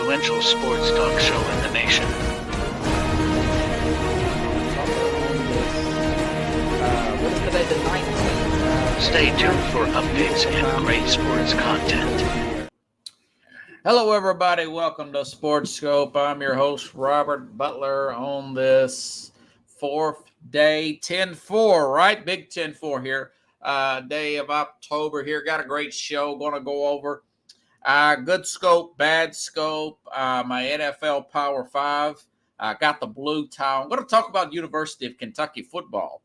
influential sports talk show in the nation. What is today, the 19th? Stay tuned for updates and great sports content. Hello, everybody. Welcome to Sports Scope. I'm your host, Robert Butler, on this fourth day, 10-4, right? Big 10-4 here. Day of October here. Got a great show. Going to go over good scope, bad scope, my NFL Power 5. Got the blue towel. I'm going to talk about University of Kentucky football.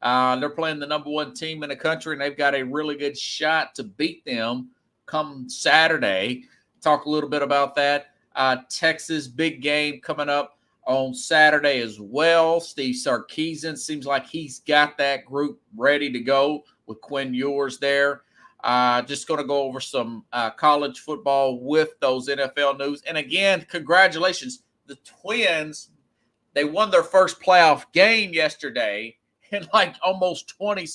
They're playing the number one team in the country, and they've got a really good shot to beat them come Saturday. Talk a little bit about that. Texas, big game coming up on Saturday as well. Steve Sarkisian seems like he's got that group ready to go with Quinn Ewers there. Just going to go over some college football with those NFL news. And again, congratulations. The Twins, they won their first playoff game yesterday in like almost 20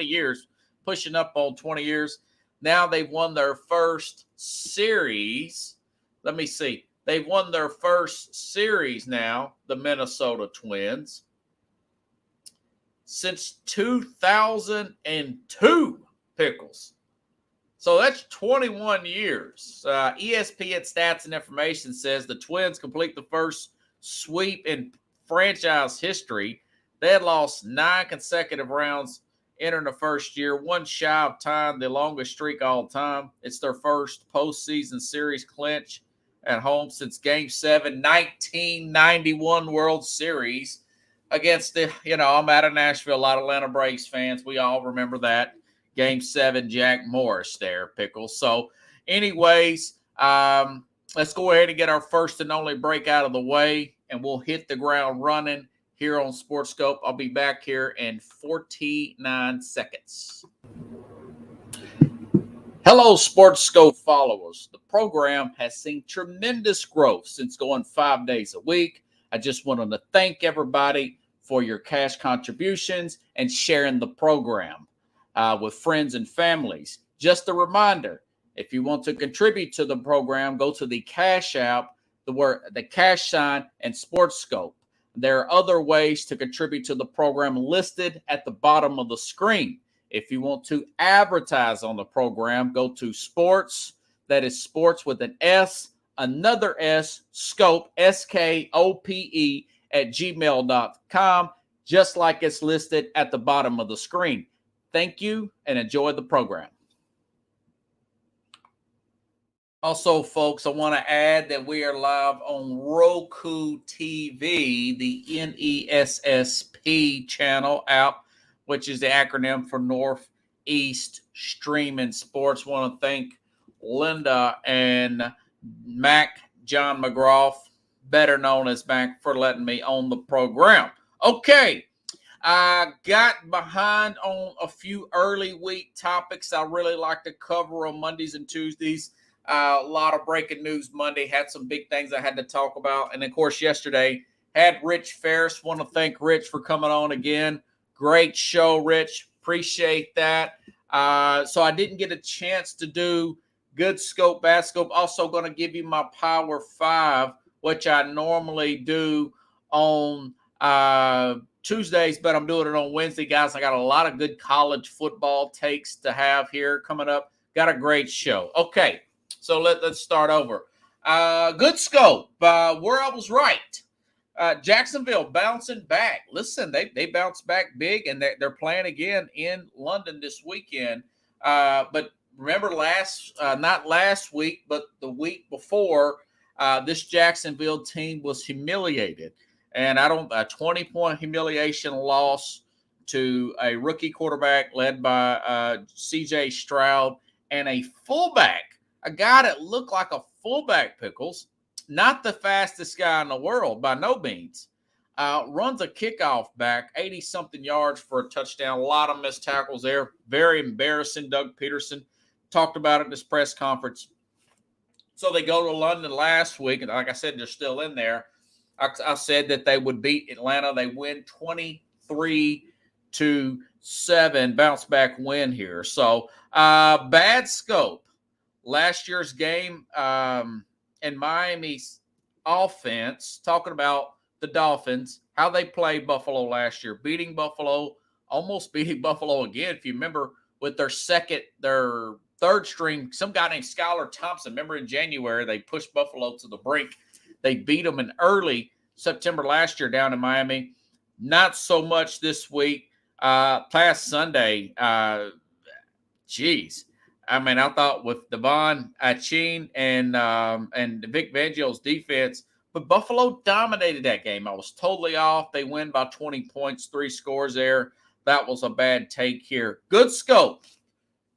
years, pushing up on 20 years. Now they've won their first series. Let me see. They've won their first series now, the Minnesota Twins, since 2002, Pickles. So that's 21 years. ESPN Stats and Information says the Twins complete the first sweep in franchise history. They had lost 9 consecutive rounds entering the first year, one shy of time, the longest streak all time. It's their first postseason series clinch at home since Game 7, 1991 World Series against I'm out of Nashville, a lot of Atlanta Braves fans. We all remember that. Game 7, Jack Morris there, Pickles. So anyways, let's go ahead and get our first and only break out of the way, and we'll hit the ground running here on Sports Scope. I'll be back here in 49 seconds. Hello, Sports Scope followers. The program has seen tremendous growth since going 5 days a week. I just wanted to thank everybody for your cash contributions and sharing the program with friends and families. Just a reminder, if you want to contribute to the program, go to the Cash App, the cash sign, and Sports Scope. There are other ways to contribute to the program listed at the bottom of the screen. If you want to advertise on the program, go to sports, that is sports with an S, another S, scope, SKOPE, at gmail.com, just like it's listed at the bottom of the screen. Thank you and enjoy the program. Also, folks, I want to add that we are live on Roku TV, the NESSP channel app, which is the acronym for Northeast Streaming Sports. I want to thank Linda and Mac, John McGraw, better known as Mac, for letting me on the program. Okay, I got behind on a few early week topics I really like to cover on Mondays and Tuesdays. A lot of breaking news Monday. Had some big things I had to talk about. And, of course, yesterday had Rich Ferris. Want to thank Rich for coming on again. Great show, Rich. Appreciate that. So I didn't get a chance to do good scope, bad scope. Also going to give you my Power 5, which I normally do on Tuesdays, but I'm doing it on Wednesday, guys. I got a lot of good college football takes to have here coming up. Got a great show. Okay. So let's start over. Good scope. Where I was right. Jacksonville bouncing back. Listen, they bounced back big, and they're playing again in London this weekend. But remember not last week, but the week before, this Jacksonville team was humiliated. And a 20-point humiliation loss to a rookie quarterback led by C.J. Stroud and a fullback. A guy that looked like a fullback, Pickles, not the fastest guy in the world by no means, runs a kickoff back, 80-something yards for a touchdown. A lot of missed tackles there. Very embarrassing. Doug Peterson talked about it in his press conference. So they go to London last week, and like I said, they're still in there. I said that they would beat Atlanta. They win 23-7, bounce back win here. So bad scope. Last year's game, and Miami's offense, talking about the Dolphins, how they played Buffalo last year, beating Buffalo, almost beating Buffalo again. If you remember, with their third string, some guy named Skylar Thompson. Remember in January, they pushed Buffalo to the brink. They beat them in early September last year down in Miami. Not so much this week. Past Sunday, geez. I mean, I thought with Devon Achane and Vic Fangio's defense, but Buffalo dominated that game. I was totally off. They win by 20 points, 3 scores there. That was a bad take here. Good scope.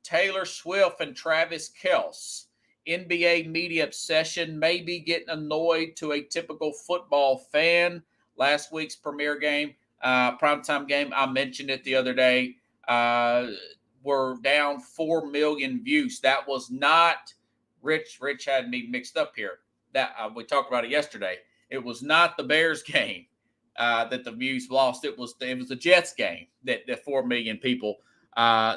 Taylor Swift and Travis Kelce. NBA media obsession may be getting annoyed to a typical football fan. Last week's premier game, primetime game, I mentioned it the other day, were down 4 million views. That was not Rich had me mixed up here. That we talked about it yesterday. It was not the Bears game that the views lost. It was the Jets game that 4 million people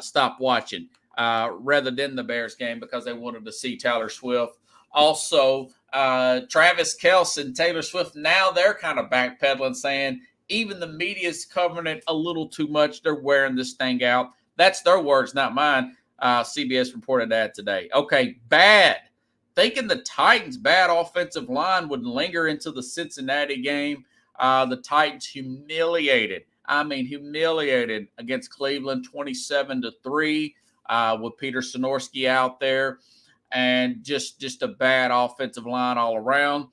stopped watching rather than the Bears game because they wanted to see Taylor Swift. Also, Travis Kelce and Taylor Swift, now they're kind of backpedaling, saying even the media's covering it a little too much. They're wearing this thing out. That's their words, not mine. CBS reported that today. Okay, bad. Thinking the Titans' bad offensive line would linger into the Cincinnati game. The Titans humiliated against Cleveland 27-3 with Peter Sonorski out there. And just a bad offensive line all around,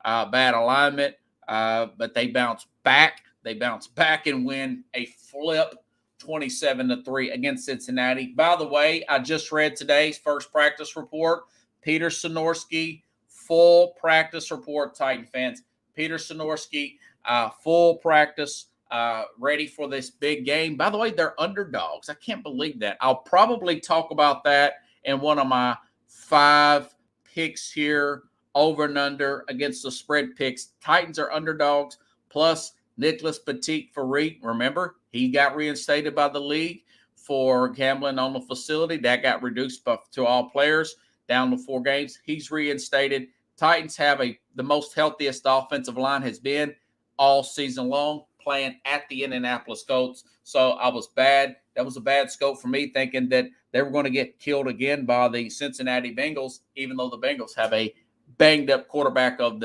bad alignment. But they bounce back. They bounce back and win a flip 27-3 against Cincinnati. By the way, I just read today's first practice report. Peter Sonorski, full practice report, Titan fans. Peter Sonorski, full practice, ready for this big game. By the way, they're underdogs. I can't believe that. I'll probably talk about that in one of my 5 picks here, over and under against the spread picks. Titans are underdogs, plus Nicholas Petit-Farik. Remember, he got reinstated by the league for gambling on the facility. That got reduced to all players, down to 4 games. He's reinstated. Titans have the most healthiest offensive line has been all season long, playing at the Indianapolis Colts. So I was bad. That was a bad scope for me, thinking that they were going to get killed again by the Cincinnati Bengals, even though the Bengals have a banged-up quarterback of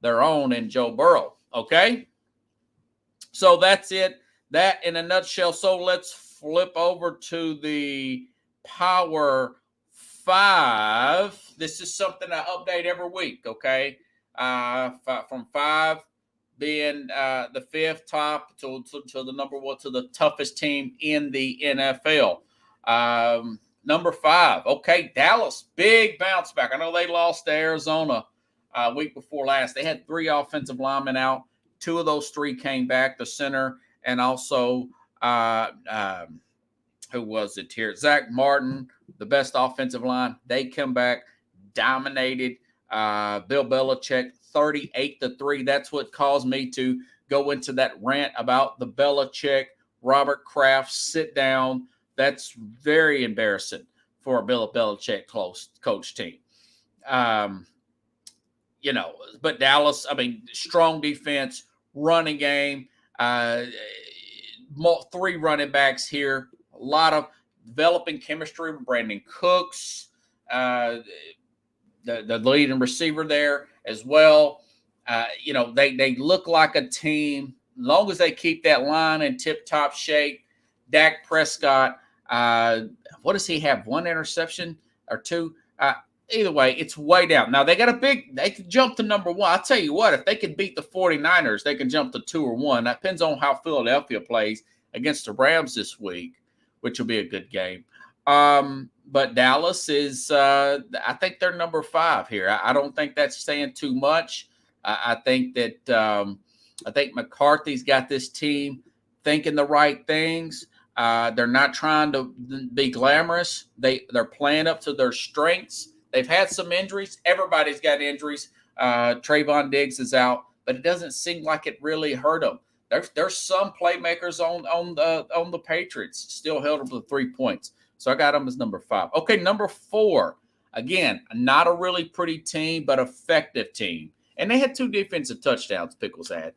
their own in Joe Burrow. Okay? So that's it. That in a nutshell. So let's flip over to the Power 5. This is something I update every week, okay? From 5 being the 5th top to the number 1, to the toughest team in the NFL. Number 5, okay, Dallas, big bounce back. I know they lost to Arizona week before last. They had 3 offensive linemen out. 2 of those 3 came back, the center and also who was it here? Zach Martin, the best offensive line. They come back, dominated Bill Belichick 38-3. That's what caused me to go into that rant about the Belichick, Robert Kraft sit down. That's very embarrassing for a Bill Belichick coach team. But Dallas, I mean, strong defense, running game, 3 running backs here, a lot of developing chemistry with Brandon Cooks, the leading receiver there as well. They look like a team. As long as they keep that line in tip-top shape. Dak Prescott, what does he have? 1 interception or 2? Either way, it's way down. Now, they can jump to number 1. I'll tell you what, if they can beat the 49ers, they can jump to 2 or 1. That depends on how Philadelphia plays against the Rams this week, which will be a good game. But Dallas is, I think they're number 5 here. I don't think that's saying too much. I think that I think McCarthy's got this team thinking the right things. They're not trying to be glamorous. They're playing up to their strengths. They've had some injuries. Everybody's got injuries. Trayvon Diggs is out, but it doesn't seem like it really hurt them. There's some playmakers on the Patriots still held them to 3 points. So I got them as number 5. Okay, number 4. Again, not a really pretty team, but effective team. And they had 2 defensive touchdowns, Pickles had.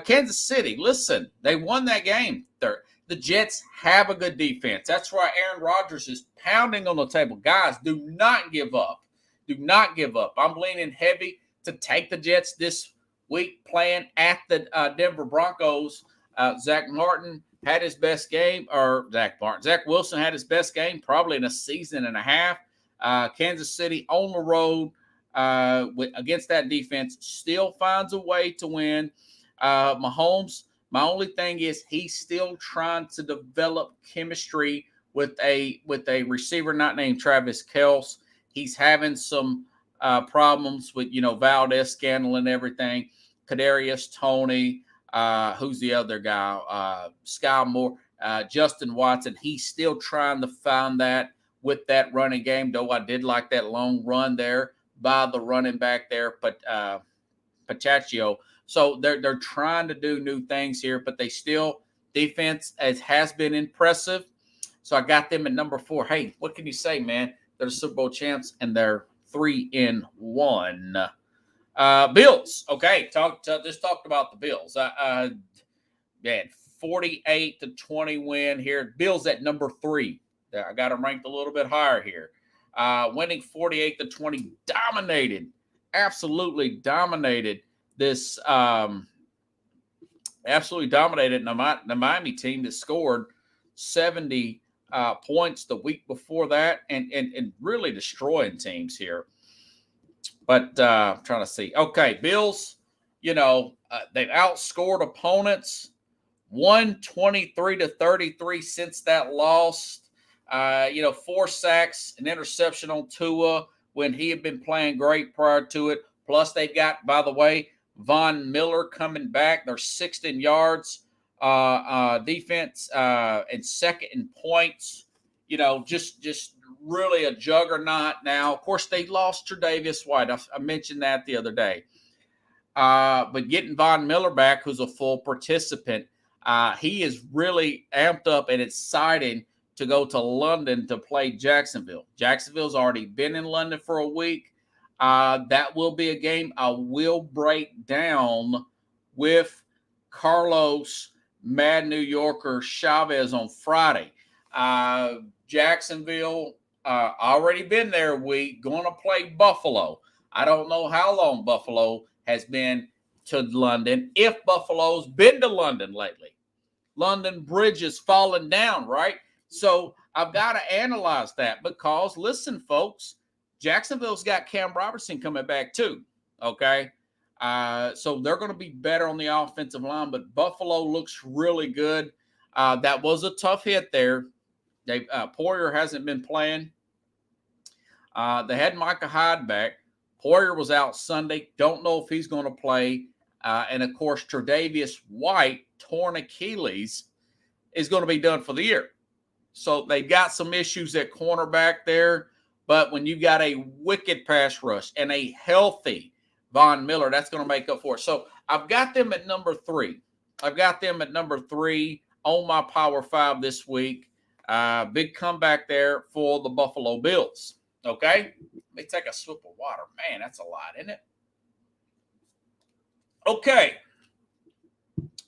Kansas City, listen, they won that game. The Jets have a good defense. That's why Aaron Rodgers is pounding on the table. Guys, do not give up. Do not give up. I'm leaning heavy to take the Jets this week playing at the Denver Broncos. Zach Wilson had his best game probably in a season and a half. Kansas City on the road against that defense still finds a way to win. Mahomes, my only thing is he's still trying to develop chemistry with a receiver not named Travis Kelce. He's having some problems with, Valdez scandal and everything. Kadarius Toney, who's the other guy? Sky Moore, Justin Watson. He's still trying to find that with that running game, though I did like that long run there by the running back there, but Pacheco. So they're trying to do new things here, but they still, defense has been impressive. So I got them at number 4. Hey, what can you say, man? They're the Super Bowl champs, and they're 3-1. Bills. Okay, just talked about the Bills. Man, 48-20 win here. Bills at number 3. I got them ranked a little bit higher here. Winning 48-20, absolutely dominated this. Absolutely dominated the Miami team that scored 70 points the week before that, and really destroying teams here. But I'm trying to see. Okay, Bills, they've outscored opponents 123-33 since that loss. 4 sacks, an interception on Tua when he had been playing great prior to it. Plus, they've got, by the way, Von Miller coming back. They're 6th in yards, defense, and 2nd in points. Just really a juggernaut now. Of course, they lost Tre'Davious White. I mentioned that the other day. But getting Von Miller back, who's a full participant, he is really amped up and excited to go to London to play Jacksonville. Jacksonville's already been in London for a week. That will be a game I will break down with Carlos Mad New Yorker Chavez on Friday. Jacksonville already been there a week, going to play Buffalo. I don't know how long Buffalo has been to London, if Buffalo's been to London lately. London Bridge is falling down, right? So I've got to analyze that because, listen, folks, Jacksonville's got Cam Robertson coming back too, okay? So they're going to be better on the offensive line, but Buffalo looks really good. That was a tough hit there. Poyer hasn't been playing. They had Micah Hyde back. Poyer was out Sunday. Don't know if he's going to play. And, of course, Tre'Davious White, torn Achilles, is going to be done for the year. So they got some issues at cornerback there. But when you got a wicked pass rush and a healthy Von Miller, that's going to make up for it. So I've got them at number 3. I've got them at number 3 on my Power 5 this week. Big comeback there for the Buffalo Bills. Okay? Let me take a sip of water. Man, that's a lot, isn't it? Okay.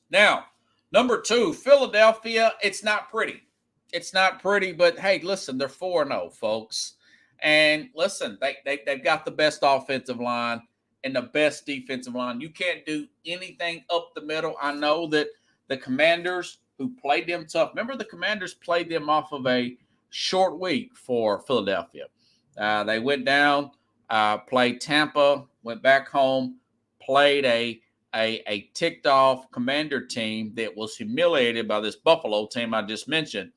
Now, number 2, Philadelphia. It's not pretty. It's not pretty, but hey, listen, they're 4-0, folks. And listen, they've got the best offensive line and the best defensive line. You can't do anything up the middle. I know that the Commanders, who played them tough, remember the Commanders played them off of a short week for Philadelphia. They went down, played Tampa, went back home, played a ticked off Commander team that was humiliated by this Buffalo team I just mentioned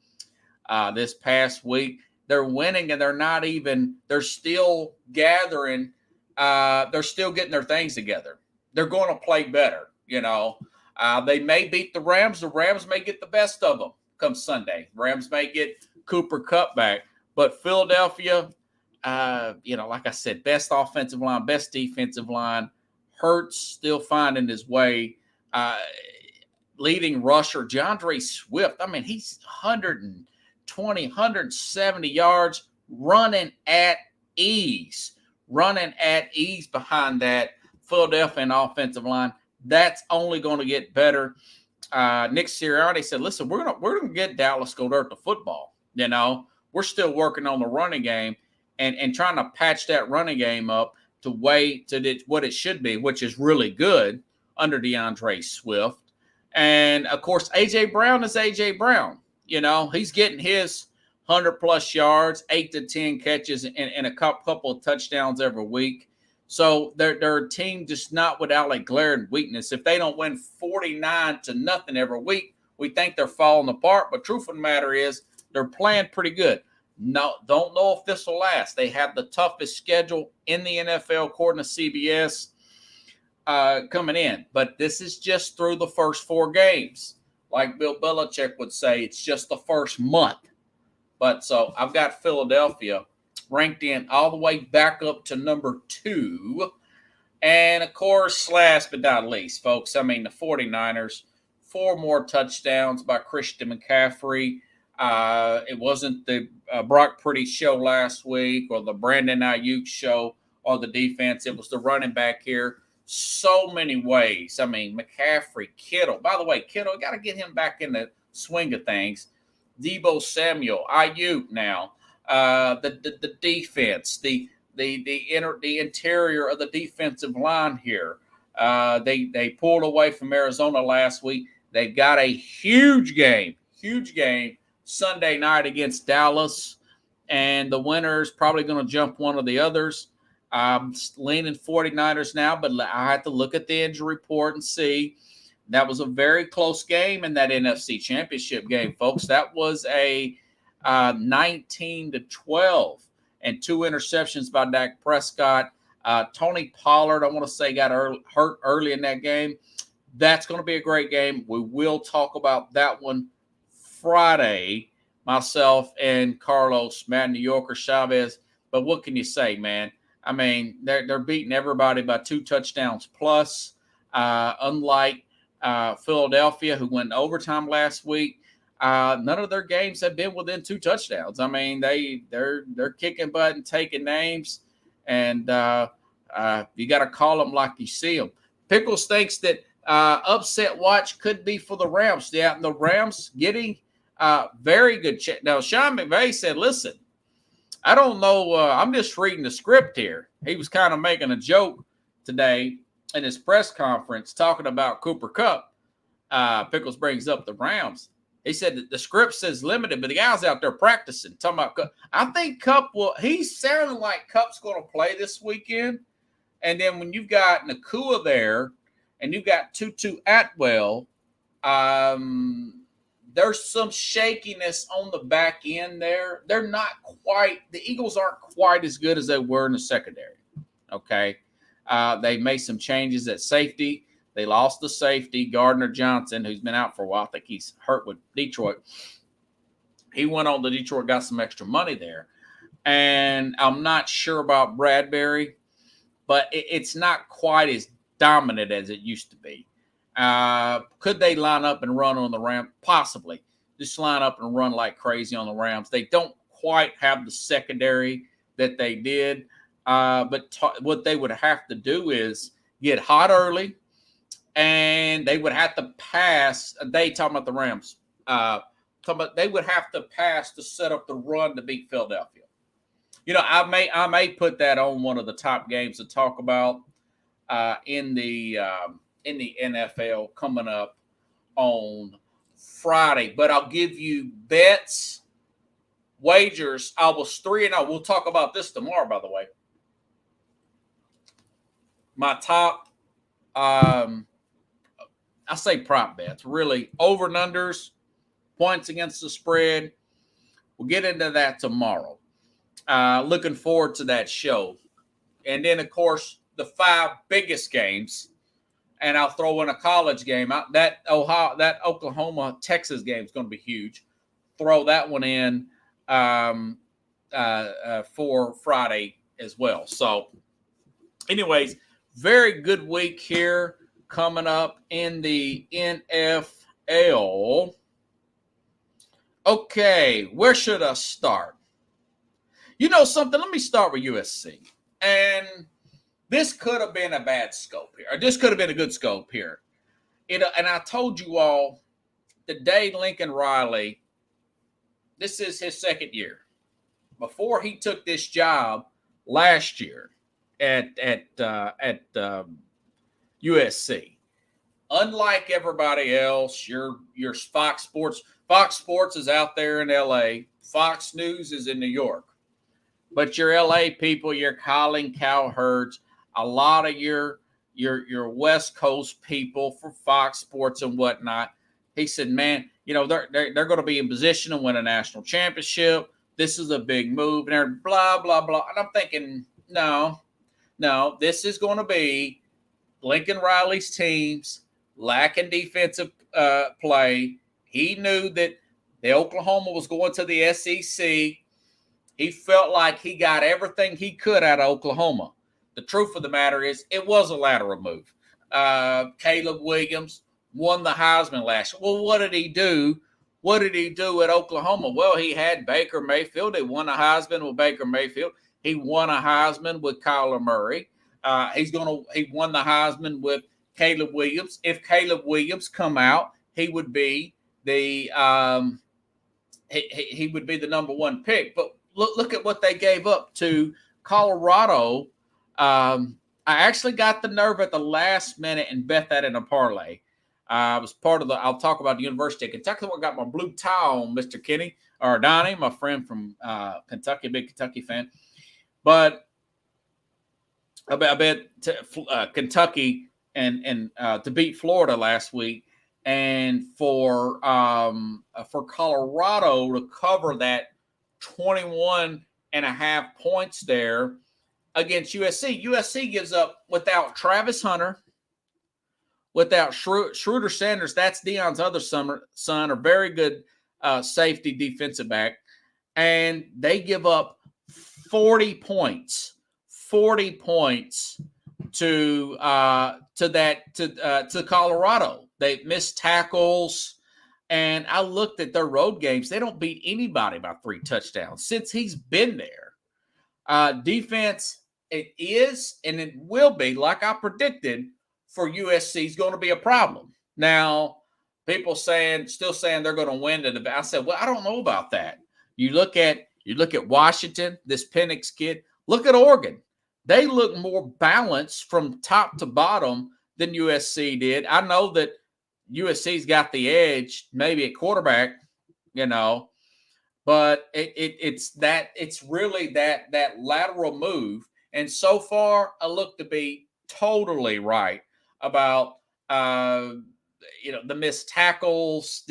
this past week. They're winning and they're still gathering. They're still getting their things together. They're going to play better. They may beat the Rams. The Rams may get the best of them come Sunday. Rams may get Cooper Kupp back. But Philadelphia, like I said, best offensive line, best defensive line. Hurts still finding his way. Leading rusher, DeAndre Swift. I mean, he's 120, 170 yards running at ease, running at ease behind that Philadelphia offensive line. That's only going to get better. Nick Sirianni said, "Listen, we're gonna get Dallas Goedert the football. You know, we're still working on the running game and trying to patch that running game up to what it should be, which is really good under DeAndre Swift. And of course, AJ Brown is AJ Brown. You know, he's getting his 100+ yards, 8 to 10 catches, and a couple of touchdowns every week. So they're a team just not without a glaring weakness. If they don't win 49-0 every week, we think they're falling apart. But truth of the matter is, they're playing pretty good. No, don't know if this will last. They have the toughest schedule in the NFL, according to CBS, coming in. But this is just through the first 4 games. Like Bill Belichick would say, it's just the first month. But so I've got Philadelphia ranked in all the way back up to number 2. And, of course, last but not least, folks, I mean, the 49ers, 4 more touchdowns by Christian McCaffrey. It wasn't the Brock Purdy show last week or the Brandon Ayuk show or the defense. It was the running back here. So many ways. I mean, McCaffrey, Kittle. By the way, Kittle, got to get him back in the swing of things. Debo Samuel, Ayuk now. The defense, the interior of the defensive line here. They pulled away from Arizona last week. They've got a huge game Sunday night against Dallas, and the winner's probably going to jump one of the others. I'm leaning 49ers now, but I have to look at the injury report and see. That was a very close game in that NFC Championship game, folks. That was a 19-12 and 2 interceptions by Dak Prescott. Tony Pollard, I want to say, got hurt early in that game. That's going to be a great game. We will talk about that one Friday, myself and Carlos, Matt New Yorker, Chavez. But what can you say, man? I mean, they're beating everybody by 2 touchdowns plus, unlike Philadelphia, who went overtime last week. None of their games have been within 2 touchdowns. I mean, they're kicking butt and taking names, and you got to call them like you see them. Pickles thinks that upset watch could be for the Rams. Yeah, and the Rams getting very good check. Now, Sean McVay said, "Listen, I don't know. I'm just reading the script here." He was kind of making a joke today in his press conference talking about Cooper Kupp. Pickles brings up the Rams. He said that the script says limited, but the guy's out there practicing. Talking about Kupp. I think Kupp will. He's sounding like Kupp's going to play this weekend. And then when you've got Nacua there and you've got Tutu Atwell, there's some shakiness on the back end there. They're not quite – the Eagles aren't quite as good as they were in the secondary, okay? They made some changes at safety. They lost the safety, Gardner Johnson, who's been out for a while. I think he's hurt with Detroit. He went on to Detroit, got some extra money there. And I'm not sure about Bradbury, but it's not quite as dominant as it used to be. Could they line up and run on the Rams? Possibly. Just line up and run like crazy on the Rams. They don't quite have the secondary that they did. But what they would have to do is get hot early, and they would have to pass. They talking about the Rams. They would have to pass to set up the run to beat Philadelphia. You know, I may put that on one of the top games to talk about in the NFL coming up on Friday. But I'll give you bets, wagers. I was 3-0. We'll talk about this tomorrow, by the way. My top, I say prop bets, really over and unders, points against the spread. We'll get into that tomorrow. Looking forward to that show. And then, of course, the 5 biggest games. And I'll throw in a college game. That Oklahoma-Texas game is going to be huge. Throw that one in for Friday as well. So, anyways, very good week here coming up in the NFL. Okay, where should I start? You know something? Let me start with USC. And this could have been a bad scope here. Or this could have been a good scope here. And I told you all the day Lincoln Riley, this is his second year. Before he took this job last year at USC, unlike everybody else, your Fox Sports is out there in LA. Fox News is in New York. But your LA people, your Colin Cowherds, a lot of your West Coast people for Fox Sports and whatnot, he said, man, you know, they're going to be in position to win a national championship. This is a big move, and they're blah, blah, blah. And I'm thinking, no, this is going to be Lincoln Riley's teams lacking defensive play. He knew that the Oklahoma was going to the SEC. He felt like he got everything he could out of Oklahoma. The truth of the matter is it was a lateral move. Caleb Williams won the Heisman last year. Well, what did he do? What did he do at Oklahoma? Well, he had Baker Mayfield. He won a Heisman with Baker Mayfield. He won a Heisman with Kyler Murray. He won the Heisman with Caleb Williams. If Caleb Williams come out, he would be the he would be the number one pick. But look at what they gave up to Colorado. I actually got the nerve at the last minute and bet that in a parlay. I was part of I'll talk about the University of Kentucky. I got my blue tie on, Mr. Kenny, or Donnie, my friend from Kentucky, big Kentucky fan. But I bet Kentucky and to beat Florida last week, and for Colorado to cover that 21.5 points there against USC. USC gives up without Travis Hunter, without Schroeder Sanders. That's Deion's other son, a very good safety defensive back, and they give up 40 points to Colorado. They missed tackles, and I looked at their road games. They don't beat anybody by 3 touchdowns since he's been there. Defense, it is and it will be, like I predicted, for USC is going to be a problem. Now, people still saying they're going to win it. I said, well, I don't know about that. You look at Washington, this Penix kid. Look at Oregon. They look more balanced from top to bottom than USC did. I know that USC's got the edge, maybe at quarterback, but it's really that lateral move. And so far, I look to be totally right about the missed tackles,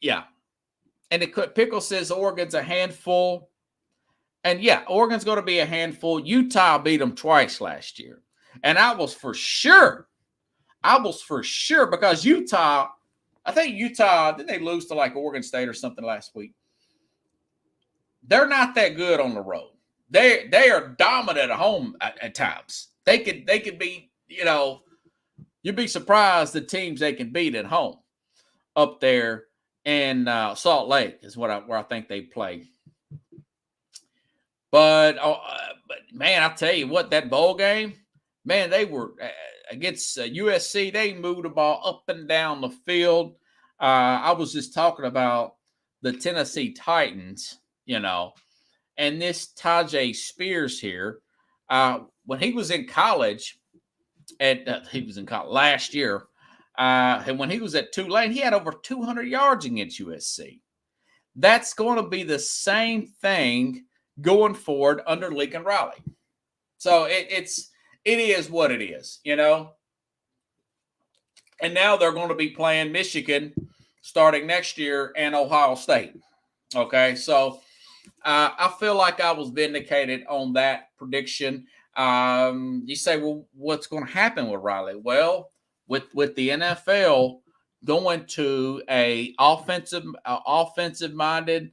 yeah. And Pickle says Oregon's a handful. And yeah, Oregon's going to be a handful. Utah beat them twice last year. And I was for sure because Utah, didn't they lose to like Oregon State or something last week? They're not that good on the road. They are dominant at home at times. They could be, you'd be surprised the teams they can beat at home up there in Salt Lake is where I think they play. But man, I tell you what, that bowl game, man, they were against USC. They moved the ball up and down the field. I was just talking about the Tennessee Titans, and this Tyjae Spears here. When he was in college, last year, and when he was at Tulane, he had over 200 yards against USC. That's going to be the same thing going forward under Lincoln Riley. So it is what it is, And now they're going to be playing Michigan starting next year and Ohio State. Okay, so I feel like I was vindicated on that prediction. You say, well, what's going to happen with Riley? Well, with the NFL going to a offensive-minded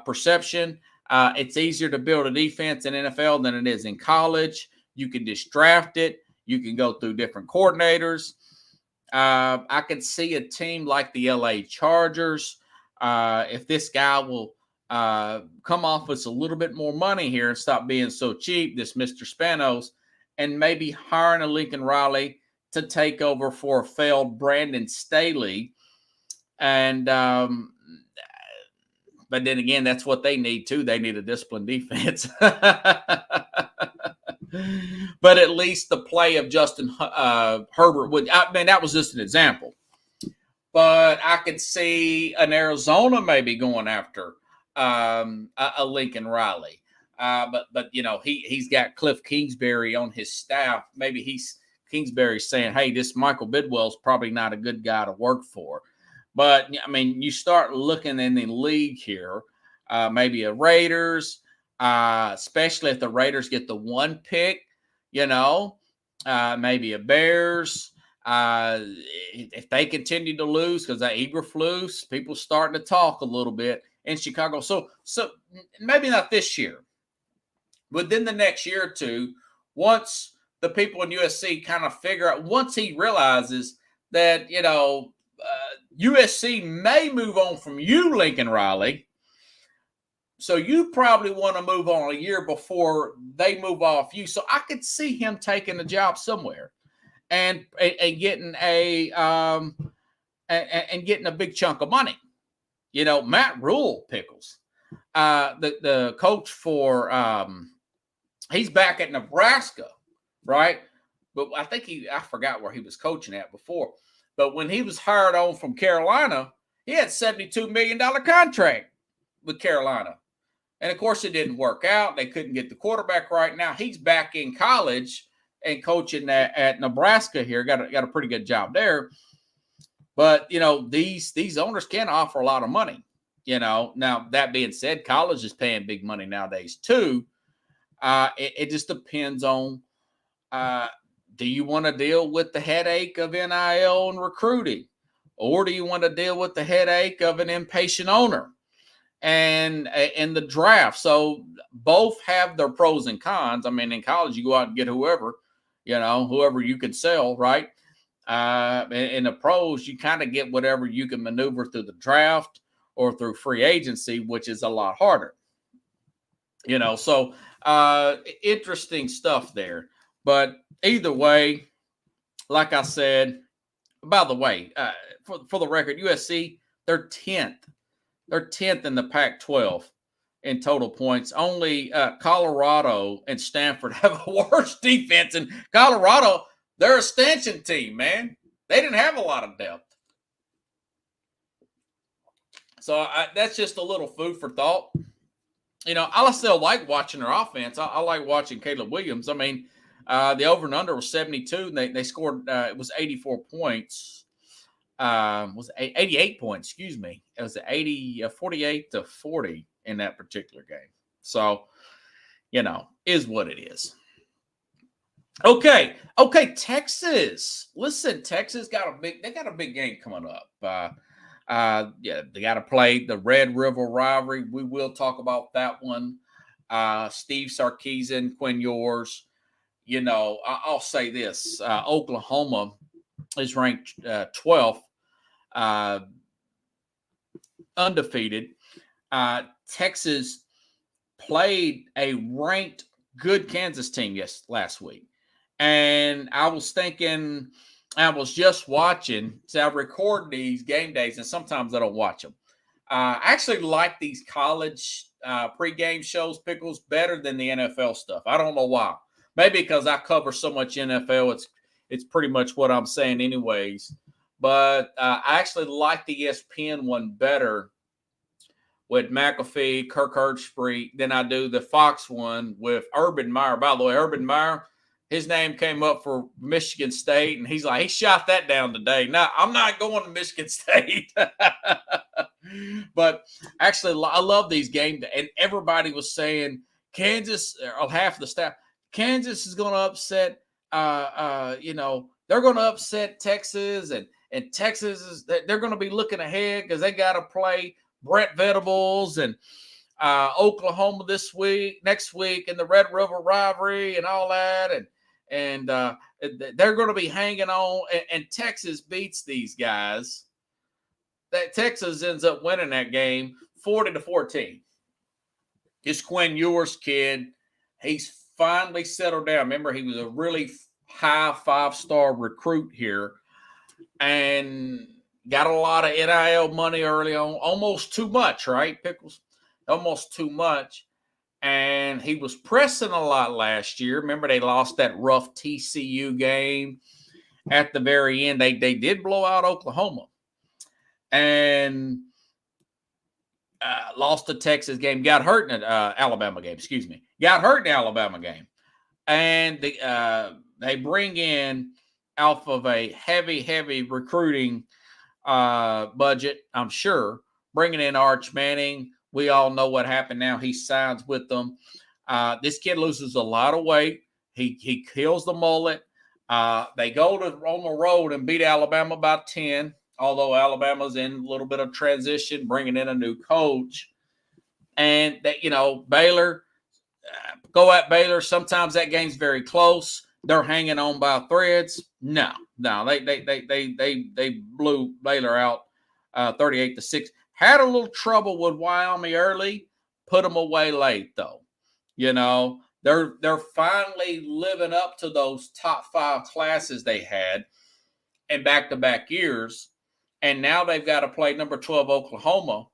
perception, it's easier to build a defense in NFL than it is in college. You can just draft it. You can go through different coordinators. I can see a team like the LA Chargers, if this guy will come off with a little bit more money here and stop being so cheap, this Mr. Spanos, and maybe hiring a Lincoln Riley to take over for a failed Brandon Staley. And but then again, that's what they need too. They need a disciplined defense. But at least the play of Justin Herbert would, I mean, that was just an example. But I could see an Arizona maybe going after a Lincoln Riley. But you know, he's got Cliff Kingsbury on his staff. Maybe Kingsbury's saying, hey, this Michael Bidwell's probably not a good guy to work for. But I mean, you start looking in the league here, maybe a Raiders, especially if the Raiders get the 1 pick, you know, maybe a Bears. If they continue to lose, because that Eberflus, people starting to talk a little bit in Chicago. So maybe not this year, but then the next year or two, once the people in USC kind of figure out, once he realizes that, you know, USC may move on from you, Lincoln Riley. So you probably want to move on a year before they move off you. So I could see him taking a job somewhere and getting and getting a big chunk of money. You know, Matt Rule, Pickles, the coach for he's back at Nebraska, right? But I think I forgot where he was coaching at before. But when he was hired on from Carolina, he had a $72 million contract with Carolina. And, of course, it didn't work out. They couldn't get the quarterback right. Now he's back in college and coaching at Nebraska here. Got a pretty good job there. But, you know, these owners can offer a lot of money. You know, now that being said, college is paying big money nowadays too. It just depends on do you want to deal with the headache of NIL and recruiting? Or do you want to deal with the headache of an impatient owner and the draft? So both have their pros and cons. I mean, in college, you go out and get whoever you can sell, right? In the pros, you kind of get whatever you can maneuver through the draft or through free agency, which is a lot harder. You know, so interesting stuff there. But either way, like I said, by the way, for the record, USC, they're 10th. They're 10th in the Pac-12 in total points. Only Colorado and Stanford have a worse defense. And Colorado, they're a stanchion team, man. They didn't have a lot of depth. So that's just a little food for thought. You know, I still like watching their offense. I like watching Caleb Williams. I mean, the over and under was 72, and they scored, it was 84 points. Was 88 points, excuse me. It was 48-40 in that particular game. So, you know, is what it is. Okay, Texas. Listen, Texas got a big game coming up. Yeah, they got to play the Red River rivalry. We will talk about that one. Steve Sarkisian, Quinn Ewers. You know, I'll say this: Oklahoma is ranked 12th, undefeated. Texas played a ranked good Kansas team last week, and I was thinking. I was just watching, so I record these game days, and sometimes I don't watch them. I actually like these college pregame shows, Pickles, better than the NFL stuff. I don't know why. Maybe because I cover so much NFL, it's pretty much what I'm saying anyways. But I actually like the ESPN one better with McAfee, Kirk Herbstreit than I do the Fox one with Urban Meyer. By the way, Urban Meyer, his name came up for Michigan State, and he's like, he shot that down today. Now, I'm not going to Michigan State. But actually, I love these games. And everybody was saying Kansas, or half of the staff, Kansas is going to upset, you know, they're going to upset Texas. And Texas, they're going to be looking ahead because they got to play Brent Venables and Oklahoma next week, and the Red River rivalry and all that. And they're going to be hanging on, and Texas beats these guys. That Texas ends up winning that game 40-14. This Quinn Ewers kid, he's finally settled down. Remember, he was a really high 5-star recruit here and got a lot of NIL money early on, almost too much, right, Pickles? Almost too much. And he was pressing a lot last year. Remember, they lost that rough TCU game at the very end. They did blow out Oklahoma and lost the Texas game. Got hurt in the Alabama game. Excuse me. Got hurt in the Alabama game. And they bring in off of a heavy recruiting budget, I'm sure, bringing in Arch Manning. We all know what happened now. He signs with them. This kid loses a lot of weight. He kills the mullet. They go on the road and beat Alabama by 10, although Alabama's in a little bit of transition, bringing in a new coach. And, Baylor, go at Baylor. Sometimes that game's very close. They're hanging on by threads. No, they blew Baylor out 38-6. Had a little trouble with Wyoming early, put them away late though. They're finally living up to those top 5 classes they had in back-to-back years, and now they've got to play number 12 Oklahoma,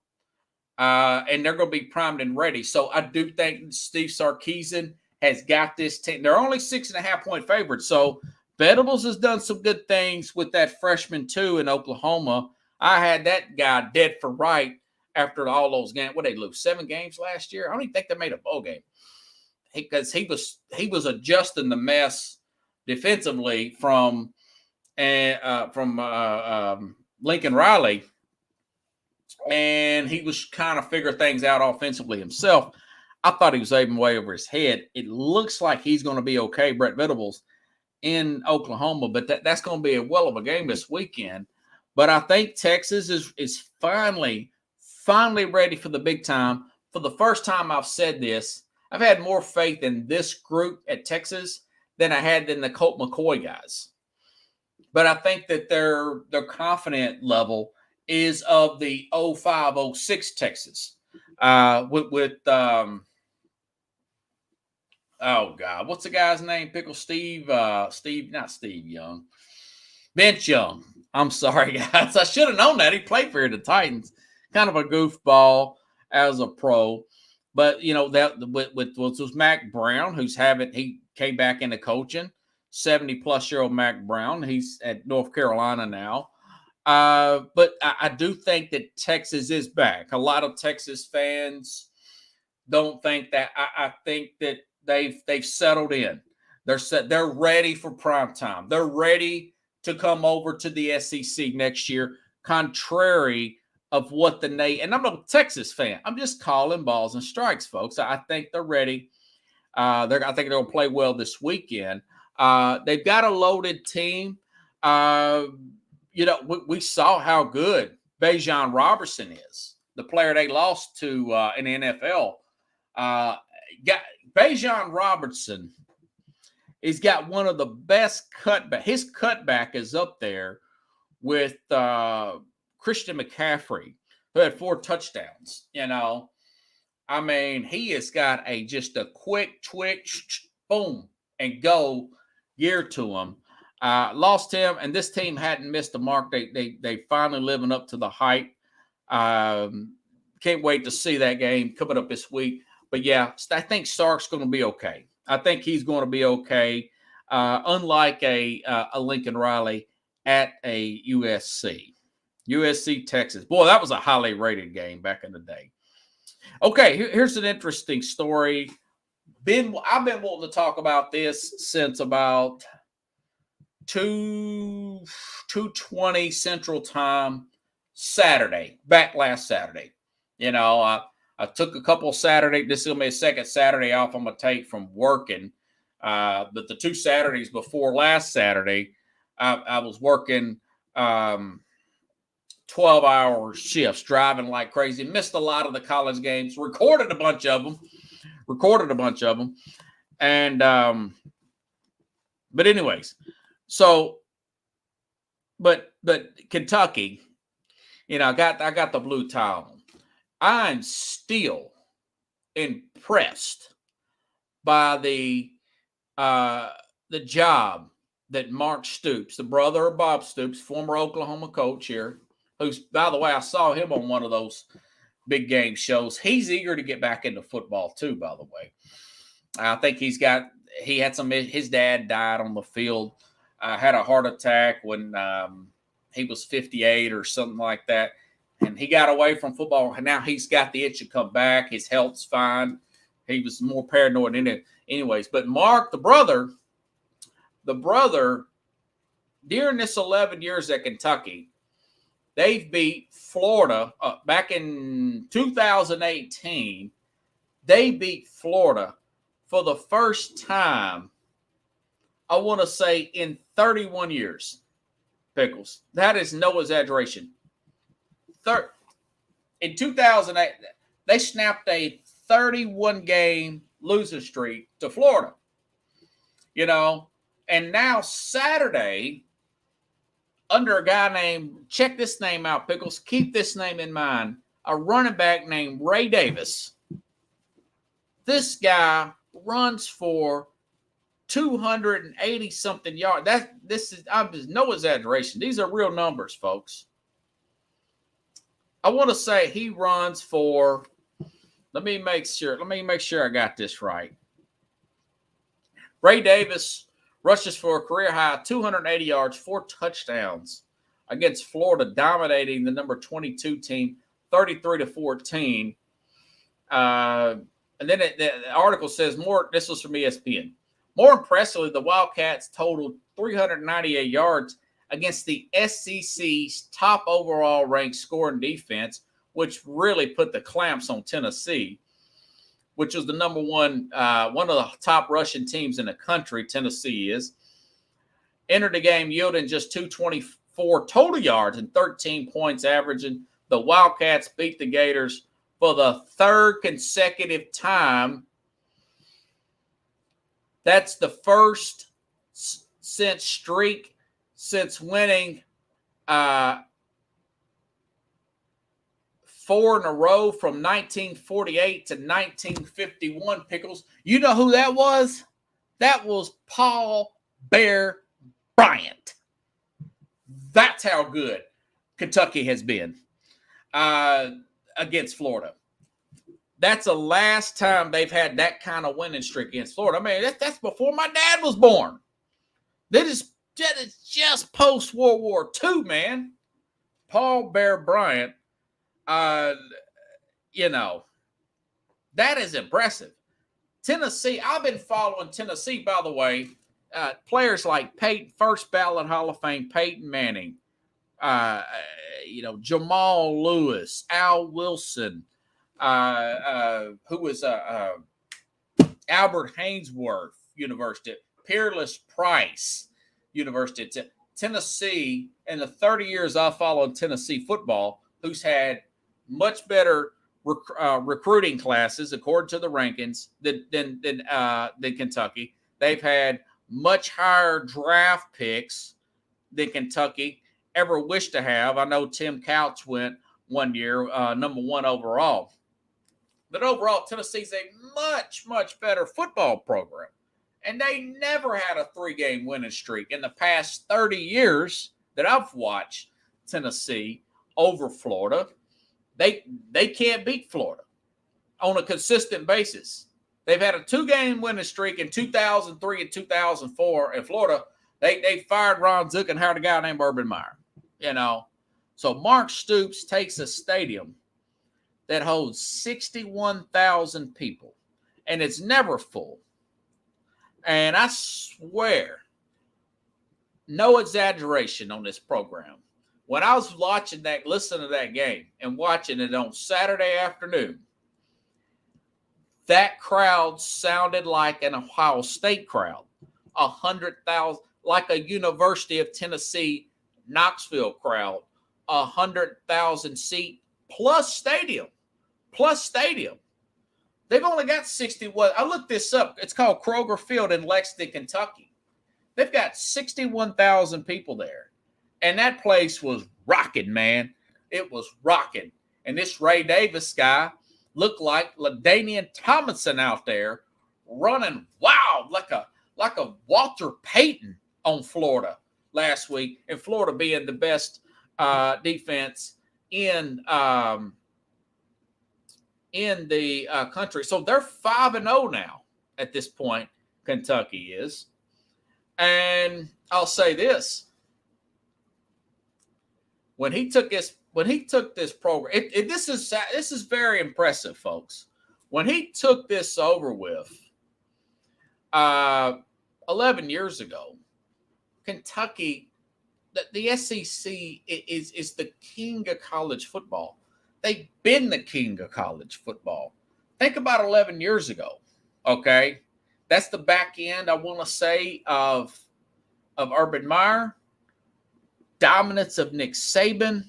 and they're going to be primed and ready. So I do think Steve Sarkisian has got this team. They're only 6.5-point favorites, so Venables has done some good things with that freshman too in Oklahoma. I had that guy dead for right after all those games. What, they lose 7 games last year? I don't even think they made a bowl game because he was adjusting the mess defensively from Lincoln Riley, and he was kind of figuring things out offensively himself. I thought he was even way over his head. It looks like he's going to be okay, Brett Venables, in Oklahoma, but that's going to be a well of a game this weekend. But I think Texas is finally ready for the big time. For the first time, I've said this. I've had more faith in this group at Texas than I had in the Colt McCoy guys. But I think that their confidence level is of the 05-06 Texas. Oh God, what's the guy's name? Pickle Steve, not Steve Young, Vince Young. I'm sorry, guys. I should have known that. He played for the Titans. Kind of a goofball as a pro. But, that with Mac Brown, he came back into coaching, 70-plus-year-old Mac Brown. He's at North Carolina now. But I do think that Texas is back. A lot of Texas fans don't think that. I think that they've settled in. They're ready for prime time. They're ready to come over to the SEC next year, contrary of what and I'm not a Texas fan. I'm just calling balls and strikes, folks. I think they're ready. I think they're going to play well this weekend. They've got a loaded team. We saw how good Bijan Robertson is, the player they lost to in the NFL. Bijan Robertson, he's got one of the best cutback. His cutback is up there with Christian McCaffrey, who had 4 touchdowns. He has got just a quick twitch, boom, and go gear to him. Lost him, and this team hadn't missed the mark. They finally living up to the hype. Can't wait to see that game coming up this week. But yeah, I think Sark's going to be okay. I think he's going to be okay. Unlike a Lincoln Riley at a USC, Texas. Boy, that was a highly rated game back in the day. Okay, here's an interesting story. I've been wanting to talk about this since about 2:20 Central Time Saturday, back last Saturday. I took a couple of Saturdays. This is going to be a second Saturday off I'm going to take from working. But the 2 Saturdays before last Saturday, I was working 12-hour shifts, driving like crazy. Missed a lot of the college games. Recorded a bunch of them. And, but anyways, so, but Kentucky, I got the blue tie on. I'm still impressed by the job that Mark Stoops, the brother of Bob Stoops, former Oklahoma coach here, who's, by the way, I saw him on one of those big game shows. He's eager to get back into football too, by the way. I think his dad died on the field, had a heart attack when he was 58 or something like that. And he got away from football. And now he's got the itch to come back. His health's fine. He was more paranoid in it. Anyways, but Mark, the brother, during this 11 years at Kentucky, they've beat Florida back in 2018. They beat Florida for the first time, I want to say, in 31 years. Pickles. That is no exaggeration. In 2008, they snapped a 31-game losing streak to Florida. And now Saturday, under a guy named, check this name out, Pickles, keep this name in mind, a running back named Ray Davis. This guy runs for 280-something yards. This is no exaggeration. These are real numbers, folks. I want to say he runs for, let me make sure I got this right. Ray Davis rushes for a career high 280 yards, 4 touchdowns against Florida, dominating the number 22 team 33-14. And then the article says more. This was from ESPN. More impressively, the Wildcats totaled 398 yards against the SEC's top overall ranked scoring defense, which really put the clamps on Tennessee, which was the number one of the top rushing teams in the country. Tennessee is. Entered the game yielding just 224 total yards and 13 points averaging. The Wildcats beat the Gators for the third consecutive time. That's the first streak since winning 4 in a row from 1948 to 1951, Pickles. You know who that was? That was Paul Bear Bryant. That's how good Kentucky has been against Florida. That's the last time they've had that kind of winning streak against Florida. I mean, that's before my dad was born. That is just post-World War II, man. Paul Bear Bryant, that is impressive. Tennessee, I've been following Tennessee, by the way. Players like first ballot Hall of Fame Peyton Manning, Jamal Lewis, Al Wilson, who was Albert Haynesworth University, Peerless Price University. Tennessee, in the 30 years I've followed Tennessee football, who's had much better recruiting classes, according to the rankings, than Kentucky. They've had much higher draft picks than Kentucky ever wished to have. I know Tim Couch went one year, number 1 overall. But overall, Tennessee's a much, much better football program. And they never had a 3-game winning streak. In the past 30 years that I've watched Tennessee over Florida, they can't beat Florida on a consistent basis. They've had a 2-game winning streak in 2003 and 2004. In Florida, they fired Ron Zook and hired a guy named Urban Meyer. So Mark Stoops takes a stadium that holds 61,000 people, and it's never full. And I swear, no exaggeration on this program. When I was listening to that game and watching it on Saturday afternoon, that crowd sounded like an Ohio State crowd, 100,000, like a University of Tennessee Knoxville crowd, 100,000 seat plus stadium. They've only got 61. I looked this up. It's called Kroger Field in Lexington, Kentucky. They've got 61,000 people there. And that place was rocking, man. It was rocking. And this Ray Davis guy looked like LaDainian Tomlinson out there running wild like a Walter Payton on Florida last week, and Florida being the best defense in the country. So they're 5-0 now at this point. Kentucky is, and I'll say this: when he took this program, this is very impressive, folks. When he took this over with 11 years ago, Kentucky, the SEC is the king of college football. They've been the king of college football. Think about 11 years ago, okay? That's the back end, I want to say, of Urban Meyer, dominance of Nick Saban,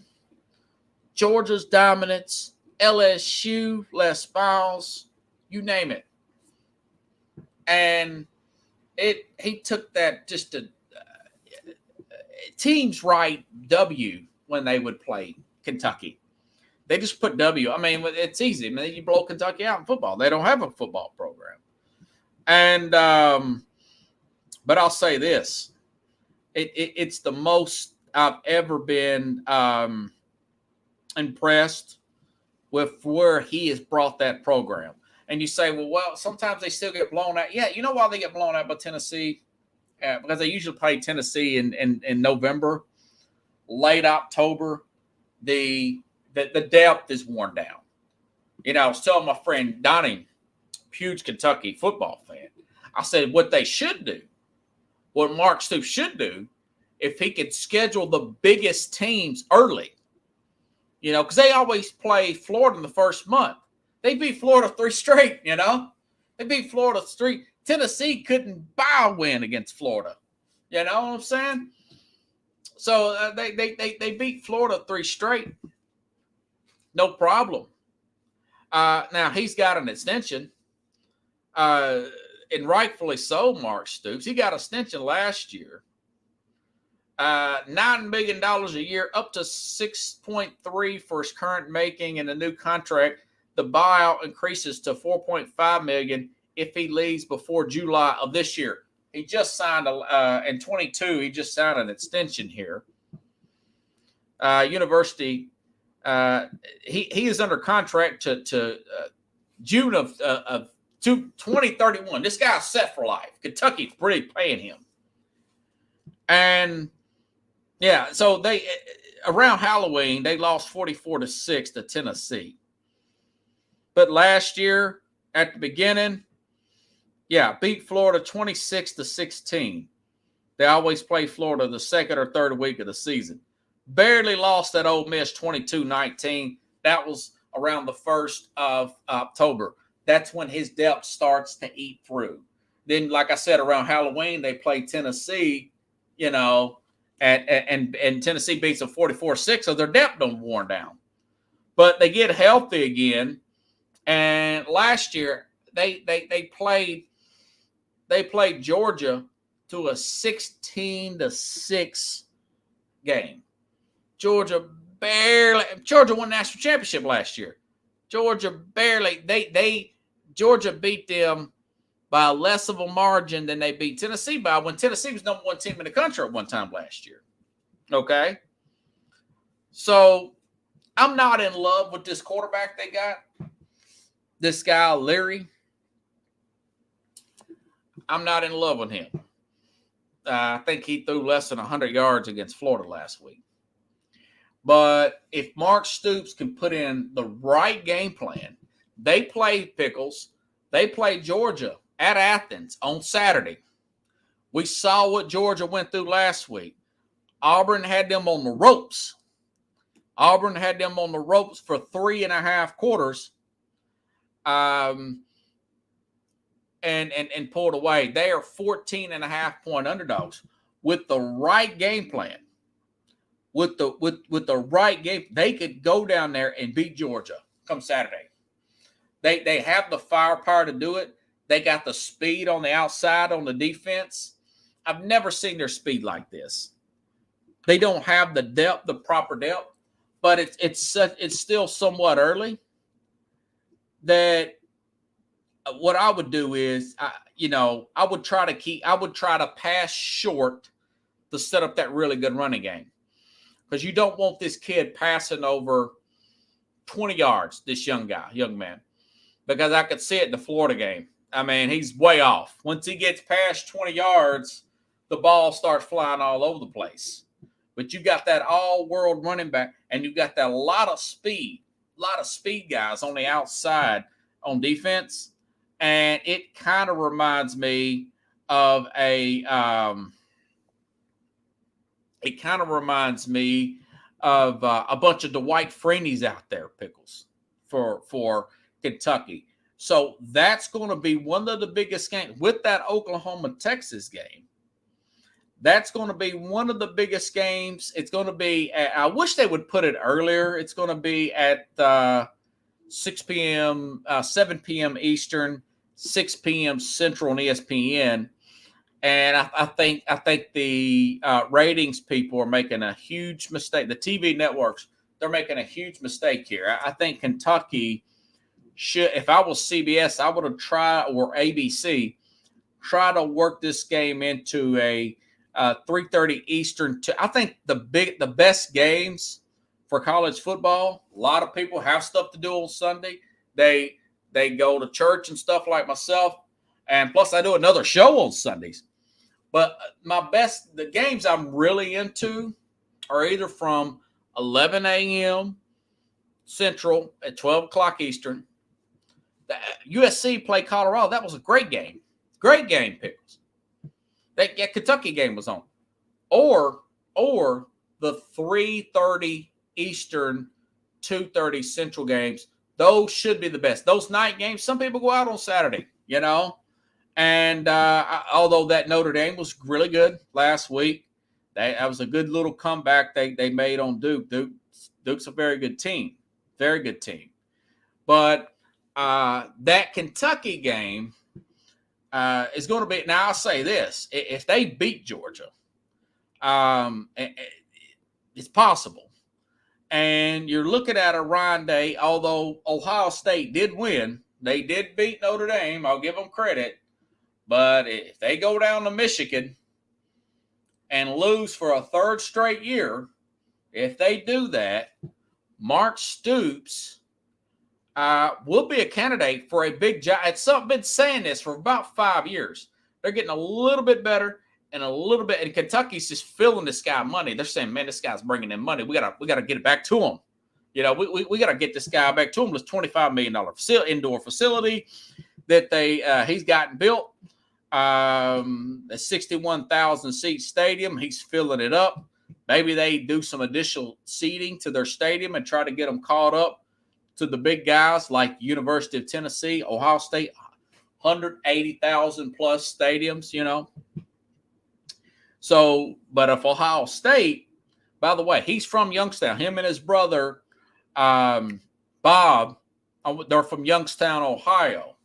Georgia's dominance, LSU, Les Miles, you name it. And he took that just to teams write W when they would play Kentucky. They just put W. I mean, it's easy. I mean, you blow Kentucky out in football. They don't have a football program. And but I'll say this: it's the most I've ever been impressed with where he has brought that program. And you say, well, sometimes they still get blown out. Yeah, you know why they get blown out by Tennessee? Because they usually play Tennessee in November, late October. The depth is worn down. You know, I was telling my friend Donnie, huge Kentucky football fan, I said what they should do, what Mark Stoops should do, if he could schedule the biggest teams early, you know, because they always play Florida in the first month. They beat Florida 3 straight, you know. They beat Florida 3. Tennessee couldn't buy a win against Florida. You know what I'm saying? So they beat Florida 3 straight. No problem. Now, he's got an extension, and rightfully so, Mark Stoops. He got an extension last year. $9 million a year, up to $6.3 for his current making, and a new contract. The buyout increases to $4.5 million if he leaves before July of this year. He just signed in 22. He just signed an extension here. University. He is under contract to June of 2031. This guy's set for life. Kentucky's pretty paying him. And yeah, so they around Halloween they lost 44-6 to Tennessee. But last year at the beginning, beat Florida 26-16. They always play Florida the second or third week of the season. Barely lost at Ole Miss 22-19. That was around the 1st of October. That's when his depth starts to eat through. Then, like I said, around Halloween, they play Tennessee, you know, and Tennessee beats them 44-6, so their depth don't worn down. But they get healthy again. And last year, they played Georgia to a 16-6 game. Georgia won national championship last year. Georgia beat them by less of a margin than they beat Tennessee by when Tennessee was number 1 team in the country at one time last year. Okay? So I'm not in love with this quarterback they got. This guy, Leary. I'm not in love with him. I think he threw less than 100 yards against Florida last week. But if Mark Stoops can put in the right game plan, they play Pickles. They play Georgia at Athens on Saturday. We saw what Georgia went through last week. Auburn had them on the ropes. For 3.5 quarters. And pulled away. They are 14.5-point underdogs with the right game plan. With the right game, they could go down there and beat Georgia come Saturday. They have the firepower to do it. They got the speed on the outside on the defense. I've never seen their speed like this. They don't have the depth, the proper depth, but it's still somewhat early. that what I would do is, I would try to pass short to set up that really good running game. Because you don't want this kid passing over 20 yards, this young man. Because I could see it in the Florida game. I mean, he's way off. Once he gets past 20 yards, the ball starts flying all over the place. But you got that all-world running back, and you got that lot of speed guys on the outside on defense. And it kind of reminds me of a bunch of Dwight Freeney's out there, Pickles, for Kentucky. So that's going to be one of the biggest games with that Oklahoma-Texas game. That's going to be one of the biggest games. It's going to be, I wish they would put it earlier. It's going to be at 6 p.m., 7 p.m. Eastern, 6 p.m. Central on ESPN. And I think the ratings people are making a huge mistake. The TV networks, they're making a huge mistake here. I think Kentucky should, if I was CBS, I would have tried, or ABC, try to work this game into a 3:30 Eastern. I think the best games for college football, a lot of people have stuff to do on Sunday. They go to church and stuff like myself. And plus I do another show on Sundays. But the games I'm really into are either from 11 a.m. Central at 12 o'clock Eastern. The USC played Colorado. That was a great game. Great game, Pickles. That Kentucky game was on. Or the 3:30 Eastern, 2:30 Central games. Those should be the best. Those night games, some people go out on Saturday, And although that Notre Dame was really good last week, that was a good little comeback they made on Duke. Duke's a very good team. Very good team. But that Kentucky game is going to be, now I'll say this, if they beat Georgia, it's possible. And you're looking at a Ryan Day, although Ohio State did win, they did beat Notre Dame, I'll give them credit, but if they go down to Michigan and lose for a third straight year, if they do that, Mark Stoops will be a candidate for a big job. It's been saying this for about 5 years. They're getting a little bit better and a little bit, and Kentucky's just filling this guy money. They're saying, man, this guy's bringing in money. We gotta get it back to him. We got to get this guy back to him. This $25 million indoor facility that he's gotten built. A 61,000 seat stadium. He's filling it up. Maybe they do some additional seating to their stadium and try to get them caught up to the big guys like University of Tennessee, Ohio State, 180,000 plus stadiums, So, but if Ohio State, by the way, he's from Youngstown. Him and his brother, Bob, they're from Youngstown, Ohio.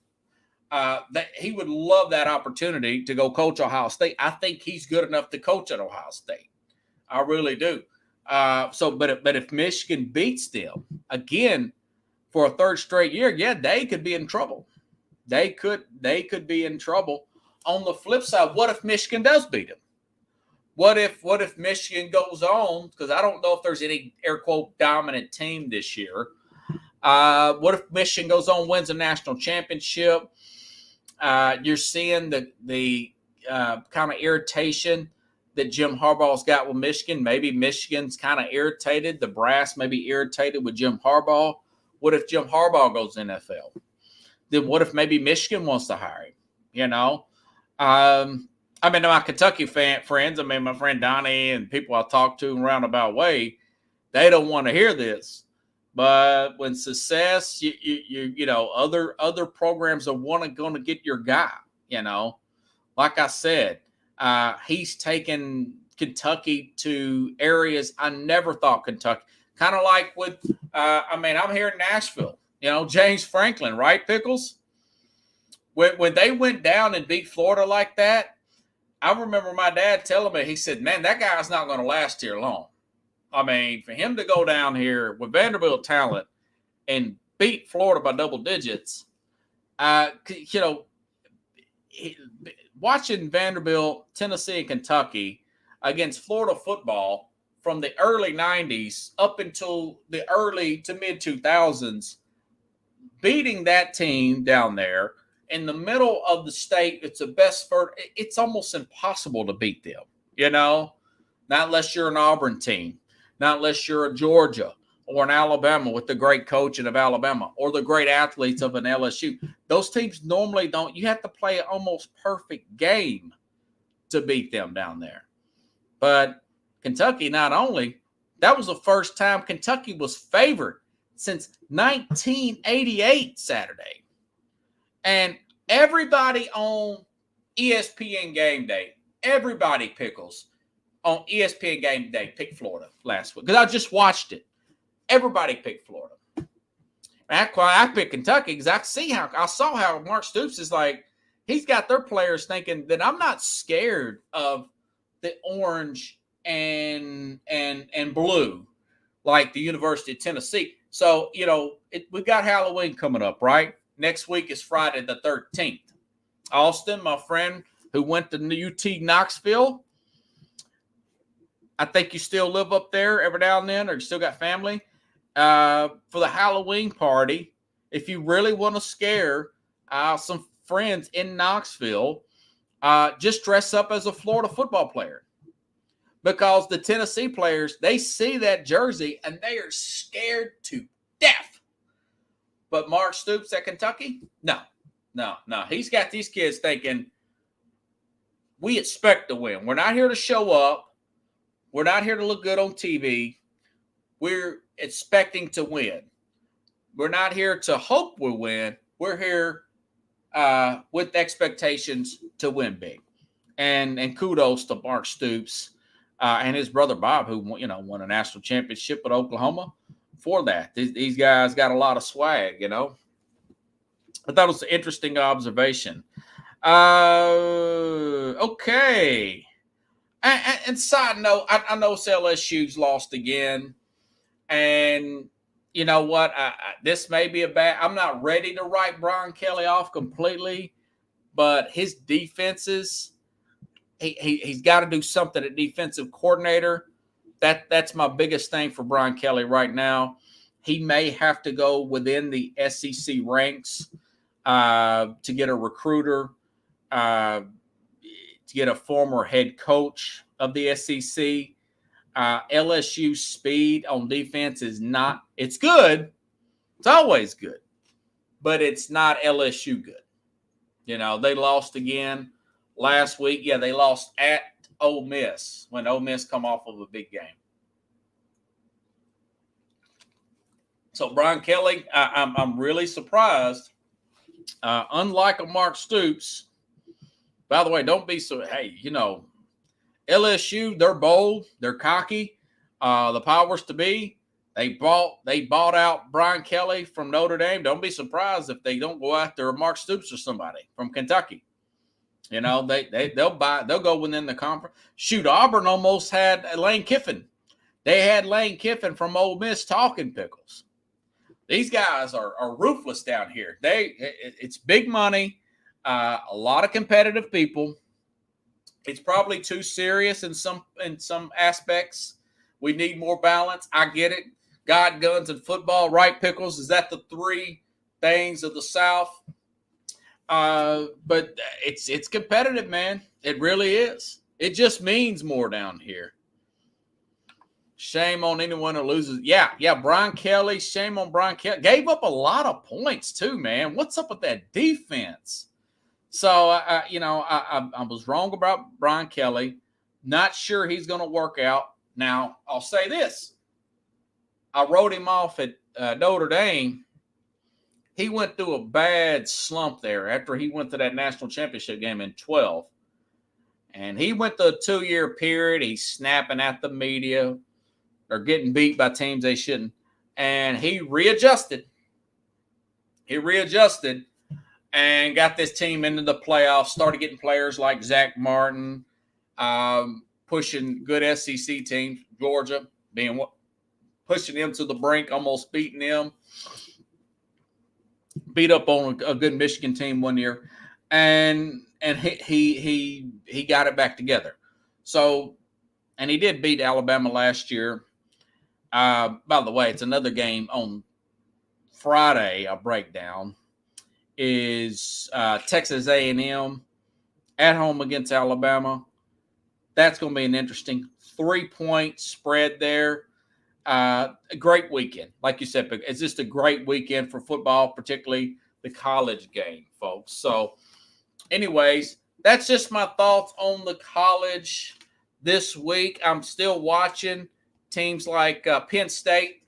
He would love that opportunity to go coach Ohio State. I think he's good enough to coach at Ohio State. I really do. But if Michigan beats them again for a third straight year, yeah, they could be in trouble. They could be in trouble. On the flip side, what if Michigan does beat them? What if Michigan goes on? Because I don't know if there's any air quote dominant team this year. What if Michigan goes on, wins a national championship? You're seeing the kind of irritation that Jim Harbaugh's got with Michigan. Maybe Michigan's kind of irritated. The brass may be irritated with Jim Harbaugh. What if Jim Harbaugh goes NFL? Then what if maybe Michigan wants to hire him? My Kentucky friends, my friend Donnie and people I talk to in a roundabout way, they don't want to hear this. But when success, other programs are going to get your guy. Like I said, he's taken Kentucky to areas I never thought Kentucky. Kind of like with, I'm here in Nashville. James Franklin, right, Pickles? When they went down and beat Florida like that, I remember my dad telling me, he said, man, that guy's not going to last here long. For him to go down here with Vanderbilt talent and beat Florida by double digits. Watching Vanderbilt, Tennessee, and Kentucky against Florida football from the early 90s up until the early to mid 2000s, beating that team down there in the middle of the state, it's the best it's almost impossible to beat them, not unless you're an Auburn team, not unless you're a Georgia or an Alabama with the great coaching of Alabama or the great athletes of an LSU. Those teams normally don't. You have to play an almost perfect game to beat them down there. But Kentucky, not only, that was the first time Kentucky was favored since 1988 Saturday. And everybody on ESPN Game Day, everybody pickles on ESPN Game Day picked Florida last week. Because I just watched it. Everybody picked Florida. I picked Kentucky because I saw how Mark Stoops is like, he's got their players thinking that I'm not scared of the orange and blue like the University of Tennessee. So, we've got Halloween coming up, right? Next week is Friday the 13th. Austin, my friend who went to UT Knoxville, I think you still live up there every now and then, or you still got family. For the Halloween party, if you really want to scare some friends in Knoxville, just dress up as a Florida football player. Because the Tennessee players, they see that jersey and they are scared to death. But Mark Stoops at Kentucky, no. He's got these kids thinking, we expect to win. We're not here to show up. We're not here to look good on TV. We're expecting to win. We're not here to hope we win. We're here with expectations to win big. And kudos to Mark Stoops and his brother Bob, who won a national championship at Oklahoma for that. These guys got a lot of swag, I thought it was an interesting observation. Okay. And side note, I know LSU's lost again. And you know what? This may be I'm not ready to write Brian Kelly off completely, but his defenses, he's got to do something at defensive coordinator. That's my biggest thing for Brian Kelly right now. He may have to go within the SEC ranks to get a recruiter, to get a former head coach of the SEC. LSU speed on defense is not, it's good. It's always good, but it's not LSU good. They lost again last week. Yeah, they lost at Ole Miss when Ole Miss come off of a big game. So Brian Kelly, I'm really surprised. Unlike a Mark Stoops, by the way, don't be so, hey, LSU, they're bold, they're cocky. The powers to be, they bought out Brian Kelly from Notre Dame. Don't be surprised if they don't go after Mark Stoops or somebody from Kentucky. They'll go within the conference. Shoot, Auburn almost had Lane Kiffin. They had Lane Kiffin from Ole Miss talking pickles. These guys are ruthless down here. It's big money, a lot of competitive people. It's probably too serious in some aspects. We need more balance. I get it. God, guns, and football, right, pickles? Is that the three things of the South? But it's competitive, man. It really is. It just means more down here. Shame on anyone who loses. Yeah, Brian Kelly. Shame on Brian Kelly. Gave up a lot of points too, man. What's up with that defense? So, I was wrong about Brian Kelly. Not sure he's going to work out. Now, I'll say this. I wrote him off at Notre Dame. He went through a bad slump there after he went to that national championship game in 2012. And he went through a 2-year period. He's snapping at the media. They're getting beat by teams they shouldn't. And he readjusted. And got this team into the playoffs, started getting players like Zach Martin, pushing good SEC teams, Georgia, pushing them to the brink, almost beating them. beat up on a good Michigan team one year, and he got it back together. So, and he did beat Alabama last year. By the way, it's another game on Friday. A breakdown is Texas A&M at home against Alabama. That's going to be an interesting 3-point spread there. A great weekend. Like you said, it's just a great weekend for football, particularly the college game, folks. So, anyways, that's just my thoughts on the college this week. I'm still watching teams like Penn State.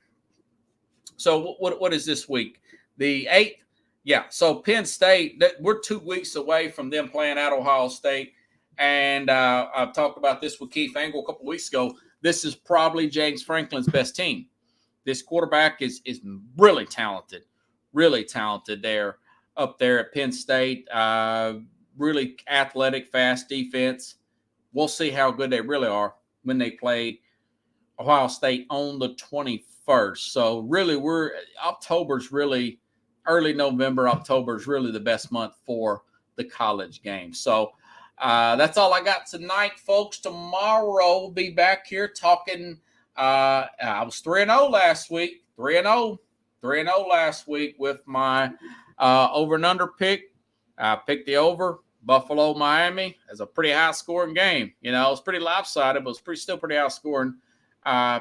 So, what is this week? The 8th? Yeah, so Penn State, we're 2 weeks away from them playing at Ohio State. And I've talked about this with Keith Angle a couple of weeks ago. This is probably James Franklin's best team. This quarterback is really talented there up there at Penn State. Really athletic, fast defense. We'll see how good they really are when they play Ohio State on the 21st. So really, October's really early November. October is really the best month for the college game. So that's all I got tonight, folks. Tomorrow we'll be back here talking. I was 3-0 last week. 3-0 last week with my over and under pick. I picked the over. Buffalo, Miami as a pretty high scoring game. You know, it's pretty lopsided, but it's still pretty high scoring.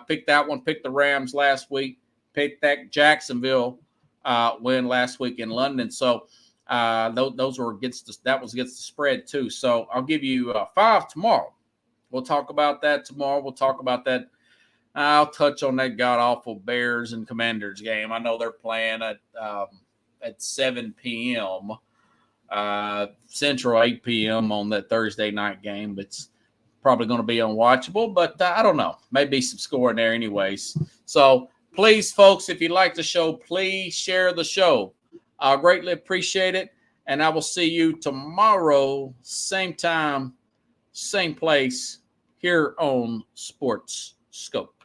Picked that one. Picked the Rams last week. Picked that Jacksonville win last week in London. So those were that was against the spread too. So I'll give you 5 tomorrow. We'll talk about that tomorrow. We'll talk about that. I'll touch on that god awful Bears and Commanders game. I know they're playing at 7 p.m. Central, 8 p.m. on that Thursday night game. But it's probably going to be unwatchable. But I don't know. Maybe some scoring there anyways. So please, folks, if you like the show, please share the show. I greatly appreciate it. And I will see you tomorrow, same time, same place, here on Sports Scope.